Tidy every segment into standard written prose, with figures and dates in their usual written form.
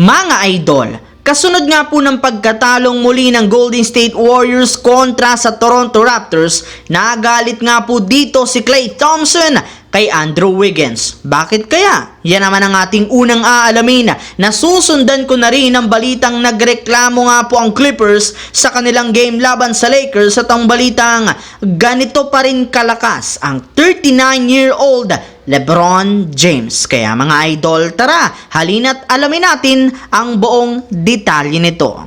Mga idol, kasunod nga po ng pagkatalong muli ng Golden State Warriors kontra sa Toronto Raptors, nagalit nga po dito si Klay Thompson kay Andrew Wiggins. Bakit kaya? Yan naman ang ating unang aalamin. Nasusundan ko na rin ang balitang nagreklamo nga po ang Clippers sa kanilang game laban sa Lakers at ang balitang ganito pa rin kalakas ang 39-year-old LeBron James. Kaya mga idol, tara, halina't alamin natin ang buong detalye nito.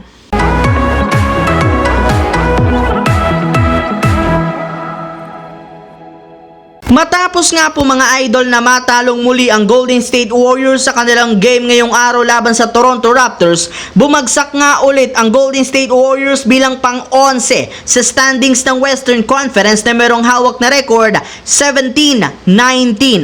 Matapos nga po mga idol na matalong muli ang Golden State Warriors sa kanilang game ngayong araw laban sa Toronto Raptors, bumagsak nga ulit ang Golden State Warriors bilang pang-11 sa standings ng Western Conference na merong hawak na record 17-19.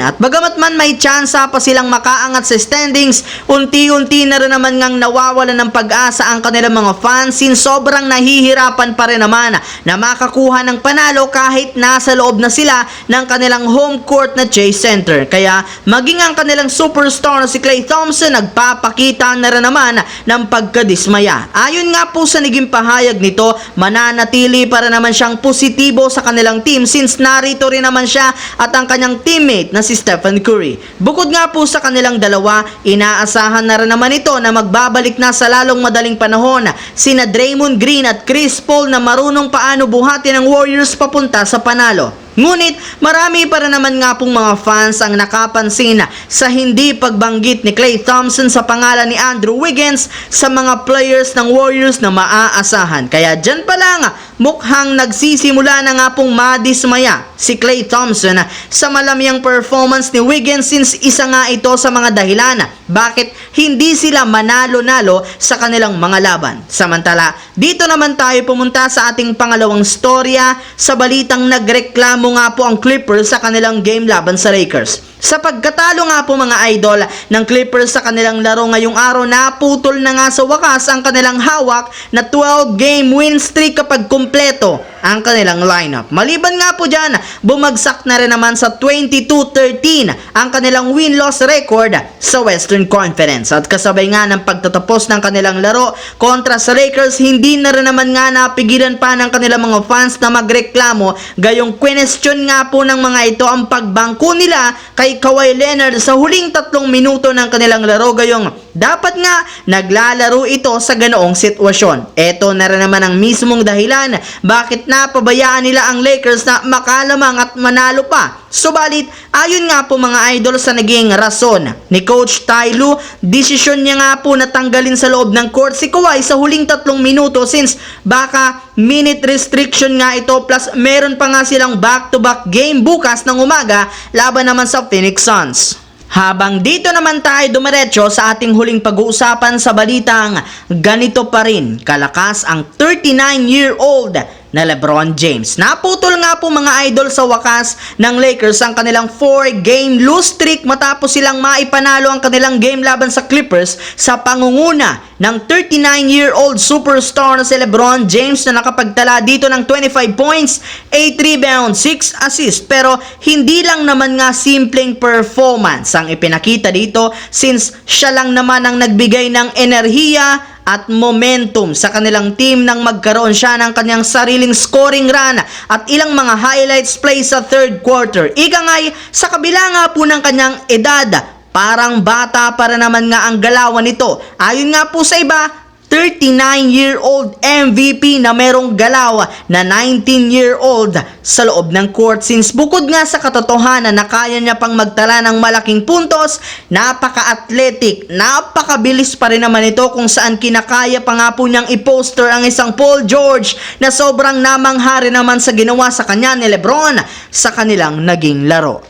At bagamat man may tsansa pa silang makaangat sa standings, unti-unti na rin naman ngang nawawala ng pag-asa ang kanilang mga fans since sobrang nahihirapan pa rin naman na makakuha ng panalo kahit nasa loob na sila ng kanilang home court na Chase Center. Kaya maging ang kanilang superstar na si Klay Thompson nagpapakita na rin naman ng pagkadismaya. Ayon nga po sa naging pahayag nito, mananatili para naman siyang positibo sa kanilang team since narito rin naman siya at ang kanyang teammate na si Stephen Curry. Bukod nga po sa kanilang dalawa, inaasahan na rin naman ito na magbabalik na sa lalong madaling panahon sina Draymond Green at Chris Paul na marunong paano buhatin ang Warriors papunta sa panalo. Ngunit marami para naman nga pong mga fans ang nakapansin sa hindi pagbanggit ni Klay Thompson sa pangalan ni Andrew Wiggins sa mga players ng Warriors na maaasahan. Kaya dyan pa lang mukhang nagsisimula na nga pong madismaya si Klay Thompson sa malamyang performance ni Wiggins since isa nga ito sa mga dahilan bakit hindi sila manalo-nalo sa kanilang mga laban. Samantala, dito naman tayo pumunta sa ating pangalawang storya sa balitang nagreklamo nga po ang Clippers sa kanilang game laban sa Lakers. Sa pagkatalo nga po mga idol ng Clippers sa kanilang laro ngayong araw, naputol na nga sa wakas ang kanilang hawak na 12-game win streak kapag kumpleto ang kanilang lineup. Maliban nga po dyan, bumagsak na rin naman sa 22-13 ang kanilang win-loss record sa Western Conference. At kasabay nga ng pagtatapos ng kanilang laro kontra sa Lakers, hindi na rin naman nga napigilan pa ng kanilang mga fans na magreklamo, gayong question nga po ng mga ito ang pagbangko nila kay Kawhi Leonard sa huling 3 minuto ng kanilang laro, gayong dapat nga naglalaro ito sa ganoong sitwasyon. Ito na rin naman ang mismong dahilan bakit napabayaan nila ang Lakers na makalamang at manalo pa. Subalit, ayon nga po mga idol sa naging rason ni Coach Ty Lue, desisyon niya nga po na tanggalin sa loob ng court si Kawhi sa huling 3 minuto since baka minute restriction nga ito plus meron pa nga silang back-to-back game bukas ng umaga laban naman sa Phoenix Suns. Habang dito naman tayo dumiretso sa ating huling pag-uusapan sa balitang ganito pa rin kalakas ang 39-year-old na LeBron James. Naputol nga po mga idol sa wakas ng Lakers ang kanilang 4-game lose streak matapos silang maipanalo ang kanilang game laban sa Clippers sa pangunguna ng 39-year-old superstar na si LeBron James na nakapagtala dito ng 25 points, 8 rebounds, 6 assists. Pero hindi lang naman nga simpleng performance ang ipinakita dito since siya lang naman ang nagbigay ng enerhiya at momentum sa kanilang team nang magkaroon siya ng kanyang sariling scoring run at ilang mga highlights play sa third quarter. Ika nga'y sa kabila nga po ng kanyang edad, parang bata para naman nga ang galawan nito. Ayon nga po sa iba, 39-year-old MVP na merong galaw na 19-year-old sa loob ng court since bukod nga sa katotohanan na kaya niya pang magtala ng malaking puntos, napaka-athletic, napakabilis pa rin naman ito kung saan kinakaya pa nga po niyang i-poster ang isang Paul George na sobrang namanghari naman sa ginawa sa kanya ni LeBron sa kanilang naging laro.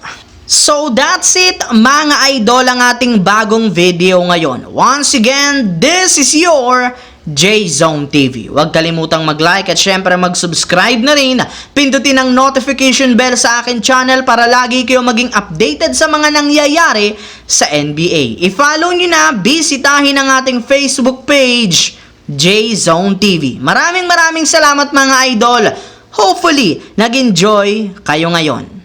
So that's it mga idol, ang ating bagong video ngayon. Once again, this is your J-Zone TV. Huwag kalimutang mag-like at syempre mag-subscribe na rin. Pindutin ang notification bell sa akin channel para lagi kayo maging updated sa mga nangyayari sa NBA. I-follow nyo na, bisitahin ang ating Facebook page, J-Zone TV. Maraming salamat mga idol. Hopefully, nag-enjoy kayo ngayon.